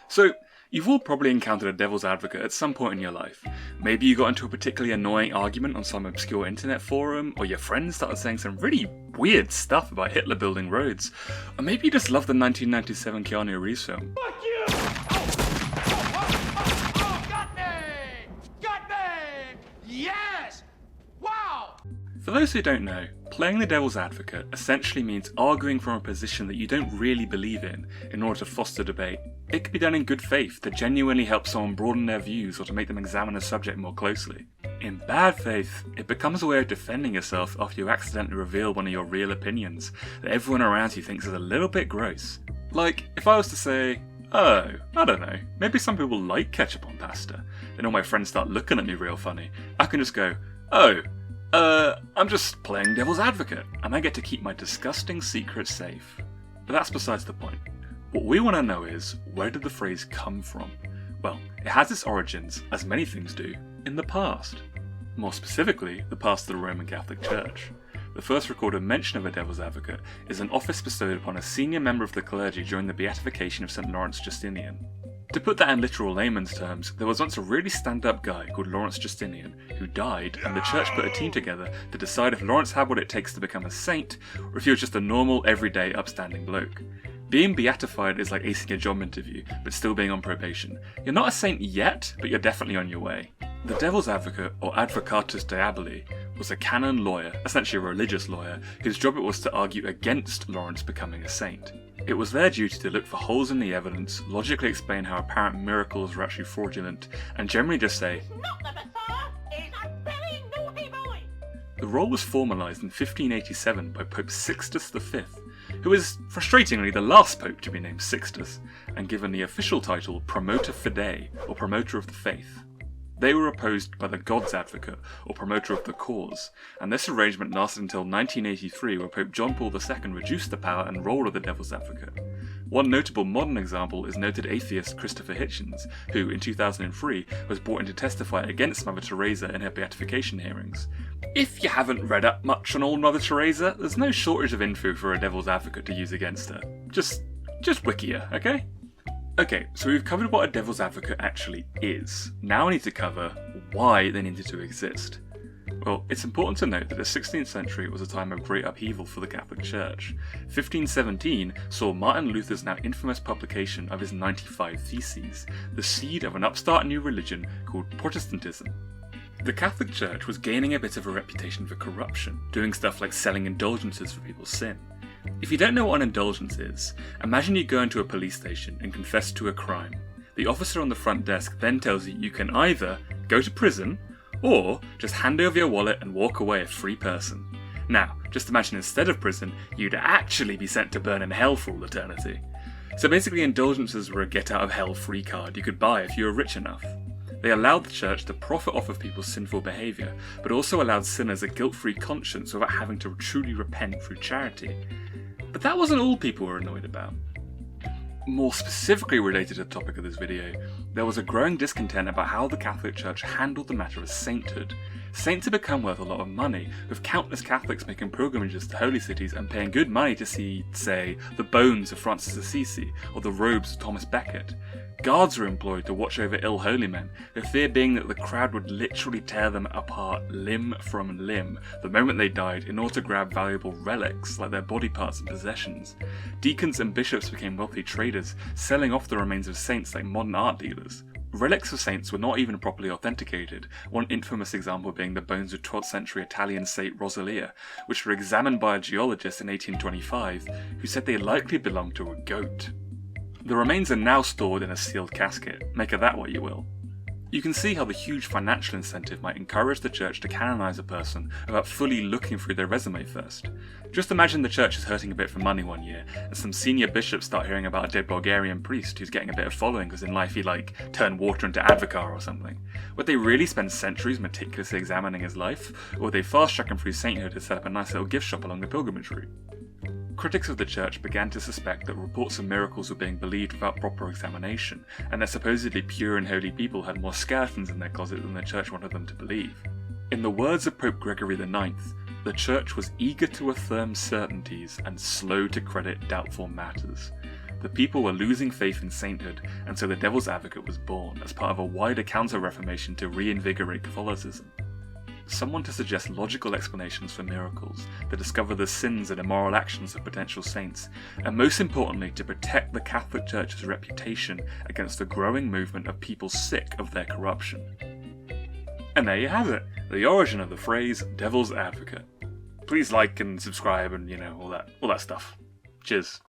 So, you've all probably encountered a devil's advocate at some point in your life. Maybe you got into a particularly annoying argument on some obscure internet forum, or your friends started saying some really weird stuff about Hitler building roads, or maybe you just love the 1997 Keanu Reeves film. Fuck you! Got me! Got me! Yes! Wow! For those who don't know, playing the devil's advocate essentially means arguing from a position that you don't really believe in order to foster debate. It can be done in good faith to genuinely help someone broaden their views or to make them examine a subject more closely. In bad faith, it becomes a way of defending yourself after you accidentally reveal one of your real opinions that everyone around you thinks is a little bit gross. Like, if I was to say, oh, I don't know, maybe some people like ketchup on pasta, then all my friends start looking at me real funny, I can just go, I'm just playing devil's advocate, and I get to keep my disgusting secret safe. But that's besides the point. What we want to know is, where did the phrase come from? Well, it has its origins, as many things do, in the past. More specifically, the past of the Roman Catholic Church. The first recorded mention of a devil's advocate is an office bestowed upon a senior member of the clergy during the beatification of St. Lawrence Justinian. To put that in literal layman's terms, there was once a really stand-up guy called Lawrence Justinian who died, and the church put a team together to decide if Lawrence had what it takes to become a saint, or if he was just a normal, everyday, upstanding bloke. Being beatified is like acing a job interview, but still being on probation. You're not a saint yet, but you're definitely on your way. The devil's advocate, or advocatus diaboli, was a canon lawyer, essentially a religious lawyer, whose job it was to argue against Lawrence becoming a saint. It was their duty to look for holes in the evidence, logically explain how apparent miracles were actually fraudulent, and generally just say, Not the Messiah is a very naughty boy. The role was formalised in 1587 by Pope Sixtus V, who is frustratingly the last pope to be named Sixtus, and given the official title Promoter Fidei, or Promoter of the Faith. They were opposed by the God's Advocate, or Promoter of the Cause, and this arrangement lasted until 1983, where Pope John Paul II reduced the power and role of the Devil's Advocate. One notable modern example is noted atheist Christopher Hitchens, who, in 2003, was brought in to testify against Mother Teresa in her beatification hearings. If you haven't read up much on old Mother Teresa, there's no shortage of info for a Devil's Advocate to use against her. Just wiki her, okay? Okay, so we've covered what a devil's advocate actually is. Now we need to cover why they needed to exist. Well, it's important to note that the 16th century was a time of great upheaval for the Catholic Church. 1517 saw Martin Luther's now infamous publication of his 95 Theses, the seed of an upstart new religion called Protestantism. The Catholic Church was gaining a bit of a reputation for corruption, doing stuff like selling indulgences for people's sin. If you don't know what an indulgence is, imagine you go into a police station and confess to a crime. The officer on the front desk then tells you can either go to prison, or just hand over your wallet and walk away a free person. Now, just imagine instead of prison, you'd actually be sent to burn in hell for all eternity. So basically indulgences were a get-out-of-hell free card you could buy if you were rich enough. They allowed the church to profit off of people's sinful behaviour, but also allowed sinners a guilt-free conscience without having to truly repent through charity. But that wasn't all people were annoyed about. More specifically related to the topic of this video, there was a growing discontent about how the Catholic Church handled the matter of sainthood. Saints had become worth a lot of money, with countless Catholics making pilgrimages to holy cities and paying good money to see, say, the bones of Francis Assisi or the robes of Thomas Becket. Guards were employed to watch over ill holy men, the fear being that the crowd would literally tear them apart limb from limb the moment they died in order to grab valuable relics like their body parts and possessions. Deacons and bishops became wealthy traders, selling off the remains of saints like modern art dealers. Relics of saints were not even properly authenticated, one infamous example being the bones of 12th century Italian Saint Rosalia, which were examined by a geologist in 1825 who said they likely belonged to a goat. The remains are now stored in a sealed casket, make of that what you will. You can see how the huge financial incentive might encourage the church to canonise a person without fully looking through their resume first. Just imagine the church is hurting a bit for money one year, and some senior bishops start hearing about a dead Bulgarian priest who's getting a bit of following because in life he turned water into advocar or something. Would they really spend centuries meticulously examining his life, or would they fast track him through sainthood to set up a nice little gift shop along the pilgrimage route? Critics of the church began to suspect that reports of miracles were being believed without proper examination, and that supposedly pure and holy people had more skeletons in their closet than the church wanted them to believe. In the words of Pope Gregory IX, the church was eager to affirm certainties and slow to credit doubtful matters. The people were losing faith in sainthood, and so the Devil's Advocate was born as part of a wider counter-reformation to reinvigorate Catholicism. Someone to suggest logical explanations for miracles, to discover the sins and immoral actions of potential saints, and most importantly to protect the Catholic Church's reputation against the growing movement of people sick of their corruption. And there you have it, the origin of the phrase Devil's Advocate. Please like and subscribe and all that stuff. Cheers.